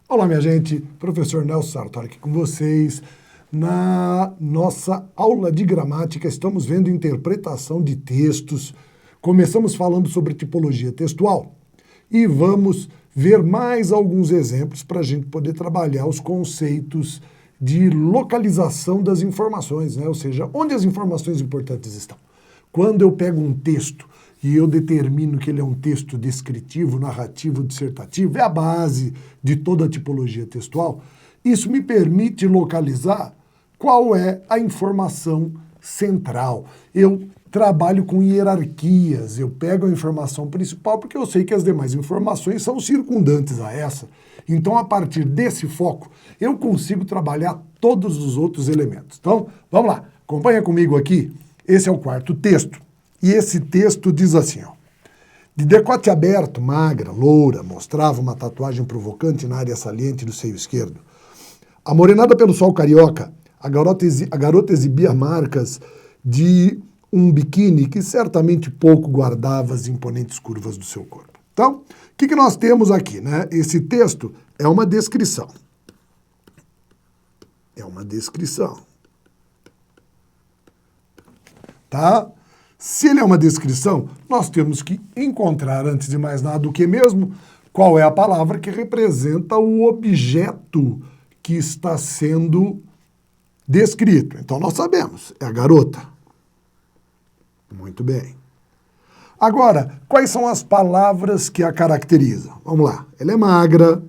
Olá, minha gente, professor Nelson Sartori aqui com vocês. Na nossa aula de gramática, estamos vendo interpretação de textos. Começamos falando sobre tipologia textual e vamos ver mais alguns exemplos para a gente poder trabalhar os conceitos de localização das informações, né? Ou seja, onde as informações importantes estão. Quando eu pego um texto e eu determino que ele é um texto descritivo, narrativo, dissertativo, é a base de toda a tipologia textual, isso me permite localizar qual é a informação central. Eu trabalho com hierarquias, eu pego a informação principal porque eu sei que as demais informações são circundantes a essa. Então, a partir desse foco, eu consigo trabalhar todos os outros elementos. Então, vamos lá, acompanha comigo aqui. Esse é o quarto texto. E esse texto diz assim, ó. De decote aberto, magra, loura, mostrava uma tatuagem provocante na área saliente do seio esquerdo. Amorenada pelo sol carioca, a garota exibia marcas de um biquíni que certamente pouco guardava as imponentes curvas do seu corpo. Então, o que nós temos aqui, né? Esse texto é uma descrição. É uma descrição. Tá? Se ele é uma descrição, nós temos que encontrar, antes de mais nada, o que mesmo? Qual é a palavra que representa o objeto que está sendo descrito. Então, nós sabemos, é a garota. Muito bem. Agora, quais são as palavras que a caracterizam? Vamos lá. Ela é magra,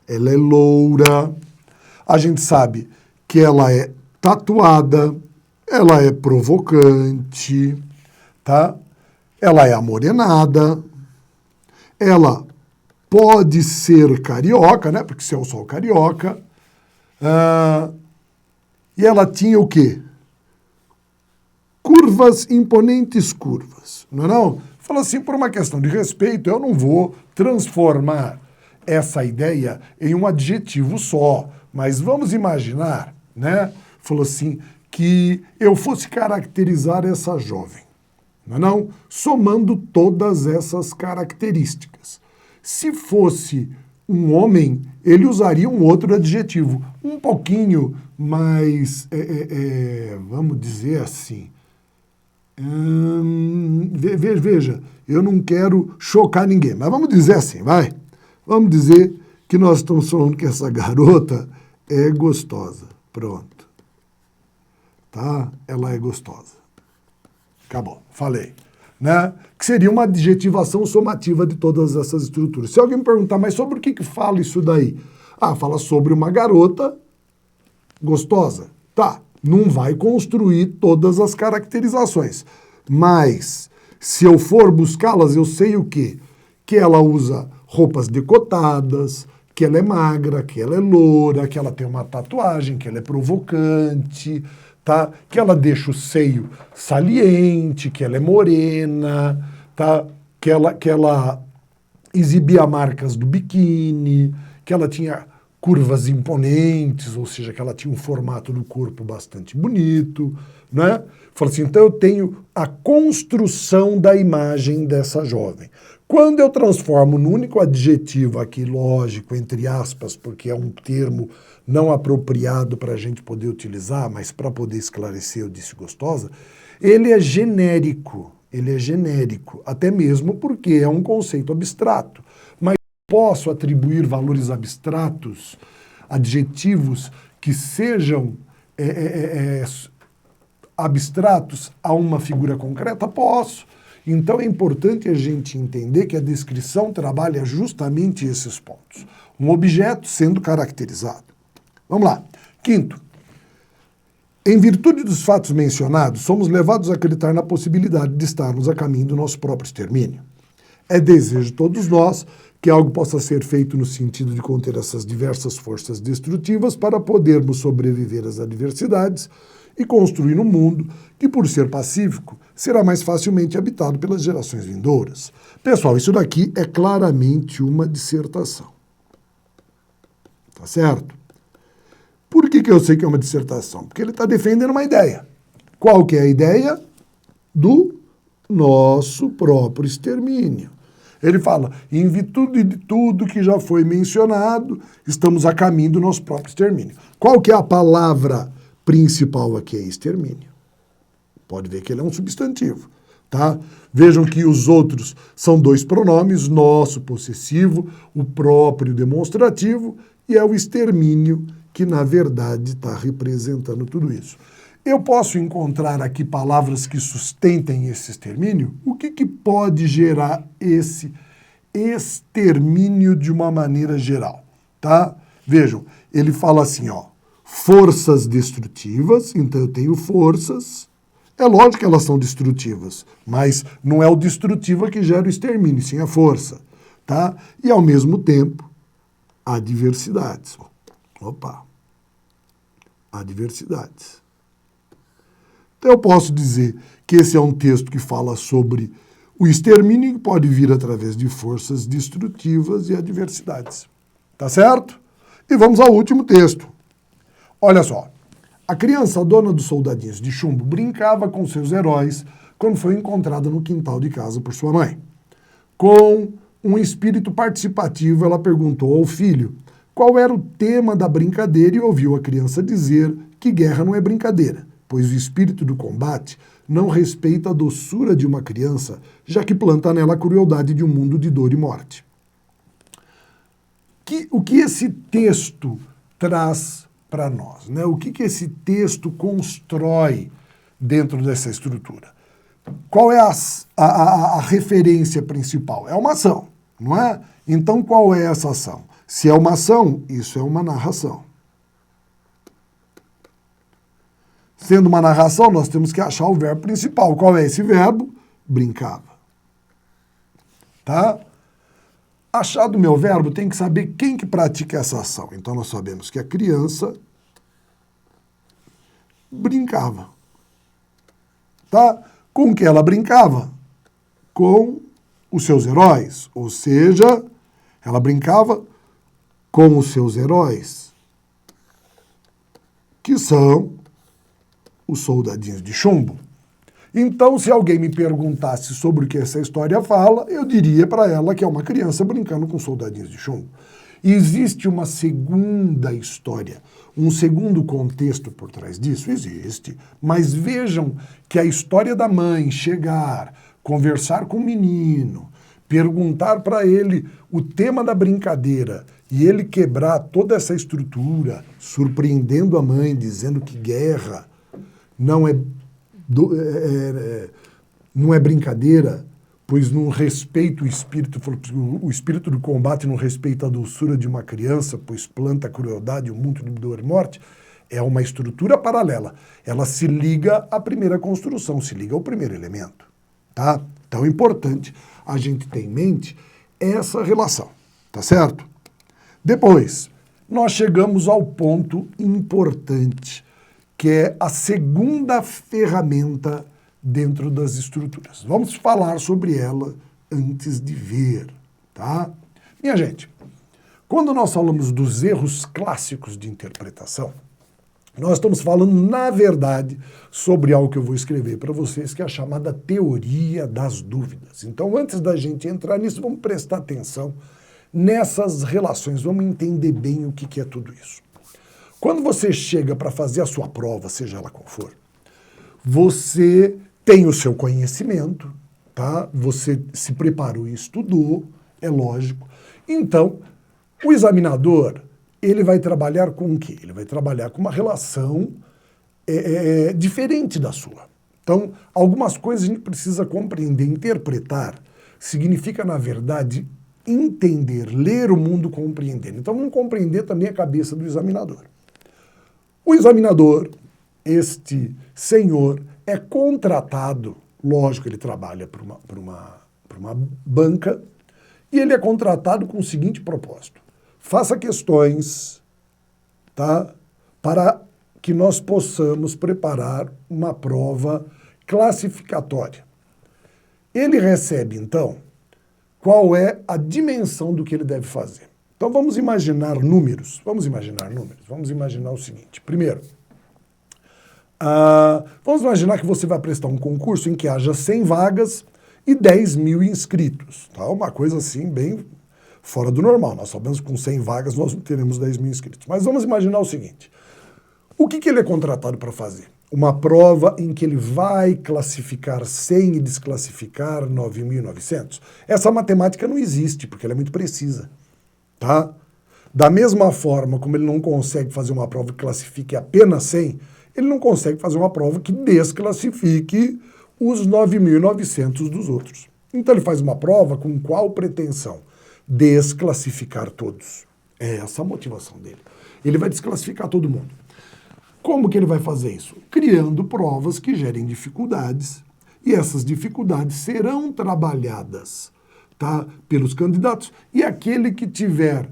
ela é loura, a gente sabe que ela é tatuada, ela é provocante, tá? Ela é amorenada, ela pode ser carioca, né? Porque se eu sou carioca. E ela tinha o quê? Curvas, imponentes curvas, não é não? Fala assim, por uma questão de respeito, eu não vou transformar essa ideia em um adjetivo só, mas vamos imaginar, né? Falou assim, que eu fosse caracterizar essa jovem, não é não? Somando todas essas características. Se fosse um homem, ele usaria um outro adjetivo, um pouquinho mais, vamos dizer assim, veja, eu não quero chocar ninguém, mas vamos dizer assim, vai. Vamos dizer que nós estamos falando que essa garota é gostosa. Pronto. Tá? Ela é gostosa. Acabou, falei. Né? Que seria uma adjetivação somativa de todas essas estruturas. Se alguém me perguntar, mas sobre o que fala isso daí? Ah, fala sobre uma garota gostosa. Tá, não vai construir todas as caracterizações. Mas, se eu for buscá-las, eu sei o quê? Que ela usa roupas decotadas, que ela é magra, que ela é loura, que ela tem uma tatuagem, que ela é provocante, tá? Que ela deixa o seio saliente, que ela é morena, tá? Que ela exibia marcas do biquíni, que ela tinha curvas imponentes, ou seja, que ela tinha um formato do corpo bastante bonito, né? Fala assim, então eu tenho a construção da imagem dessa jovem. Quando eu transformo no único adjetivo aqui, lógico, entre aspas, porque é um termo não apropriado para a gente poder utilizar, mas para poder esclarecer, eu disse gostosa, ele é genérico, até mesmo porque é um conceito abstrato. Mas posso atribuir valores abstratos, adjetivos que sejam abstratos a uma figura concreta? Posso. Então é importante a gente entender que a descrição trabalha justamente esses pontos. Um objeto sendo caracterizado. Vamos lá. Quinto, em virtude dos fatos mencionados, somos levados a acreditar na possibilidade de estarmos a caminho do nosso próprio extermínio. É desejo de todos nós que algo possa ser feito no sentido de conter essas diversas forças destrutivas para podermos sobreviver às adversidades e construir um mundo que, por ser pacífico, será mais facilmente habitado pelas gerações vindouras. Pessoal, isso daqui é claramente uma dissertação. Tá certo? Por que eu sei que é uma dissertação? Porque ele está defendendo uma ideia. Qual que é a ideia? Do nosso próprio extermínio. Ele fala, em virtude de tudo que já foi mencionado, estamos a caminho do nosso próprio extermínio. Qual que é a palavra principal aqui? É extermínio. Pode ver que ele é um substantivo, tá? Vejam que os outros são dois pronomes, nosso possessivo, o próprio demonstrativo, e é o extermínio que, na verdade, está representando tudo isso. Eu posso encontrar aqui palavras que sustentem esse extermínio? O que pode gerar esse extermínio de uma maneira geral, tá? Vejam, ele fala assim, ó, forças destrutivas, então eu tenho forças, é lógico que elas são destrutivas, mas não é o destrutiva que gera o extermínio, sim a força, tá? E ao mesmo tempo, adversidades. Opa! Adversidades. Então eu posso dizer que esse é um texto que fala sobre o extermínio que pode vir através de forças destrutivas e adversidades. Tá certo? E vamos ao último texto. Olha só. A criança, dona dos soldadinhos de chumbo, brincava com seus heróis quando foi encontrada no quintal de casa por sua mãe. Com um espírito participativo, ela perguntou ao filho qual era o tema da brincadeira e ouviu a criança dizer que guerra não é brincadeira, pois o espírito do combate não respeita a doçura de uma criança, já que planta nela a crueldade de um mundo de dor e morte. O que esse texto traz para nós, né? O que esse texto constrói dentro dessa estrutura? Qual é a referência principal? É uma ação, não é? Então, qual é essa ação? Se é uma ação, isso é uma narração. Sendo uma narração, nós temos que achar o verbo principal. Qual é esse verbo? Brincava. Tá? Achado o meu verbo, tem que saber quem que pratica essa ação. Então, nós sabemos que a criança brincava. Tá? Com que ela brincava? Com os seus heróis. Ou seja, ela brincava com os seus heróis, que são os soldadinhos de chumbo. Então, se alguém me perguntasse sobre o que essa história fala, eu diria para ela que é uma criança brincando com soldadinhos de chumbo. E existe uma segunda história, um segundo contexto por trás disso? Existe. Mas vejam que a história da mãe chegar, conversar com o menino, perguntar para ele o tema da brincadeira e ele quebrar toda essa estrutura, surpreendendo a mãe, dizendo que guerra não é brincadeira, pois não respeita o espírito do combate não respeita a doçura de uma criança, pois planta a crueldade, o mundo de dor e morte, é uma estrutura paralela. Ela se liga à primeira construção, se liga ao primeiro elemento. Tá? Então é importante a gente ter em mente essa relação, tá certo? Depois, nós chegamos ao ponto importante, que é a segunda ferramenta dentro das estruturas. Vamos falar sobre ela antes de ver, tá? Minha gente, quando nós falamos dos erros clássicos de interpretação, nós estamos falando, na verdade, sobre algo que eu vou escrever para vocês, que é a chamada teoria das dúvidas. Então, antes da gente entrar nisso, vamos prestar atenção nessas relações, vamos entender bem o que é tudo isso. Quando você chega para fazer a sua prova, seja ela qual for, você tem o seu conhecimento, tá? Você se preparou e estudou, é lógico. Então, o examinador, ele vai trabalhar com o quê? Ele vai trabalhar com uma relação diferente da sua. Então, algumas coisas a gente precisa compreender, interpretar, significa, na verdade, entender, ler o mundo compreendendo. Então, vamos compreender também a cabeça do examinador. O examinador, este senhor, é contratado, lógico, ele trabalha para uma banca, e ele é contratado com o seguinte propósito: faça questões, tá, para que nós possamos preparar uma prova classificatória. Ele recebe, então, qual é a dimensão do que ele deve fazer. Então vamos imaginar números. Vamos imaginar o seguinte. Primeiro, vamos imaginar que você vai prestar um concurso em que haja 100 vagas e 10 mil inscritos. Tá? Uma coisa assim bem fora do normal. Nós sabemos que com 100 vagas nós não teremos 10 mil inscritos. Mas vamos imaginar o seguinte. O que ele é contratado para fazer? Uma prova em que ele vai classificar 100 e desclassificar 9.900? Essa matemática não existe, porque ela é muito precisa. Tá? Da mesma forma como ele não consegue fazer uma prova que classifique apenas 100, ele não consegue fazer uma prova que desclassifique os 9.900 dos outros. Então ele faz uma prova com qual pretensão? Desclassificar todos. É essa a motivação dele. Ele vai desclassificar todo mundo. Como que ele vai fazer isso? Criando provas que gerem dificuldades, e essas dificuldades serão trabalhadas, tá, pelos candidatos, e aquele que tiver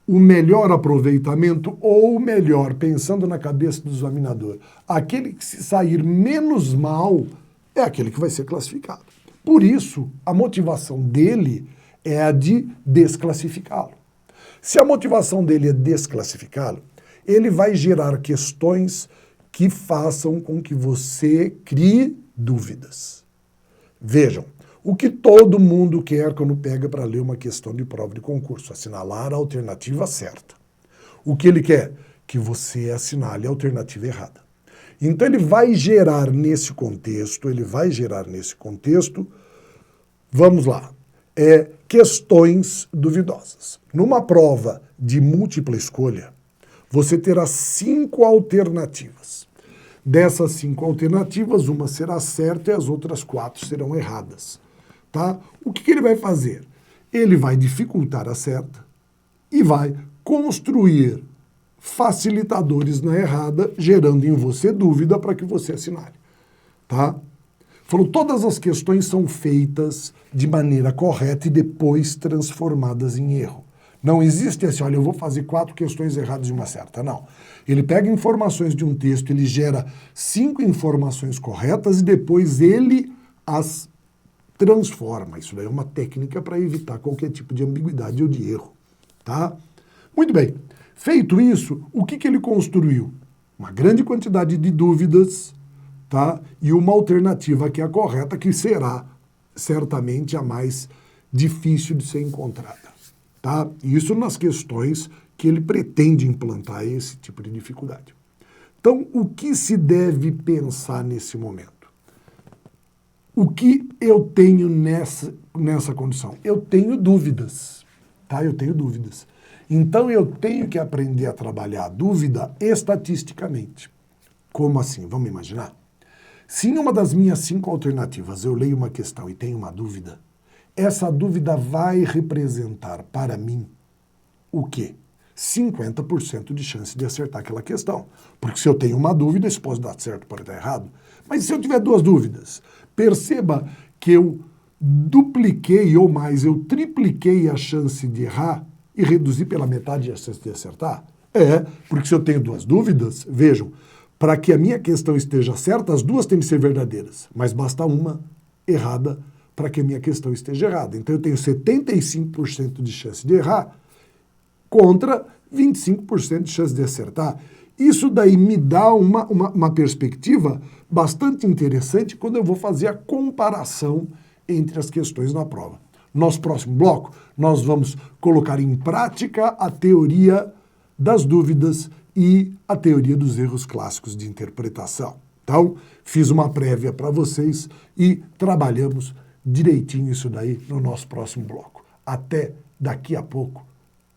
o melhor aproveitamento, ou melhor, pensando na cabeça do examinador, aquele que se sair menos mal é aquele que vai ser classificado. Por isso, a motivação dele é a de desclassificá-lo. Se a motivação dele é desclassificá-lo, ele vai gerar questões que façam com que você crie dúvidas. Vejam, o que todo mundo quer quando pega para ler uma questão de prova de concurso? Assinalar a alternativa certa. O que ele quer? Que você assinale a alternativa errada. Então ele vai gerar nesse contexto, vamos lá, questões duvidosas. Numa prova de múltipla escolha, você terá 5 alternativas. Dessas 5 alternativas, uma será certa e as outras 4 serão erradas. Tá? O que ele vai fazer? Ele vai dificultar a certa e vai construir facilitadores na errada, gerando em você dúvida para que você assinale. Tá? Falou, todas as questões são feitas de maneira correta e depois transformadas em erro. Não existe esse, olha, eu vou fazer 4 questões erradas e uma certa. Não. Ele pega informações de um texto, ele gera 5 informações corretas e depois ele as transforma. Isso daí é uma técnica para evitar qualquer tipo de ambiguidade ou de erro. Tá? Muito bem. Feito isso, o que ele construiu? Uma grande quantidade de dúvidas, tá? E uma alternativa que é a correta, que será certamente a mais difícil de ser encontrada. Tá? Isso nas questões que ele pretende implantar esse tipo de dificuldade. Então, o que se deve pensar nesse momento? O que eu tenho nessa condição? Eu tenho dúvidas, tá? Eu tenho dúvidas. Então, eu tenho que aprender a trabalhar a dúvida estatisticamente. Como assim? Vamos imaginar? Se em uma das minhas 5 alternativas eu leio uma questão e tenho uma dúvida, essa dúvida vai representar para mim o quê? 50% de chance de acertar aquela questão. Porque se eu tenho uma dúvida, isso pode dar certo, pode dar errado. Mas se eu tiver 2 dúvidas, perceba que eu dupliquei ou mais, eu tripliquei a chance de errar e reduzi pela metade a chance de acertar? Porque se eu tenho 2 dúvidas, vejam, para que a minha questão esteja certa, as 2 têm que ser verdadeiras, mas basta uma errada para que a minha questão esteja errada. Então eu tenho 75% de chance de errar contra 25% de chance de acertar. Isso daí me dá uma perspectiva bastante interessante quando eu vou fazer a comparação entre as questões na prova. Nosso próximo bloco, nós vamos colocar em prática a teoria das dúvidas e a teoria dos erros clássicos de interpretação. Então, fiz uma prévia para vocês e trabalhamos direitinho isso daí no nosso próximo bloco. Até daqui a pouco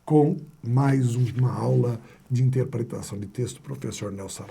com mais uma aula de interpretação de texto, professor Nelson.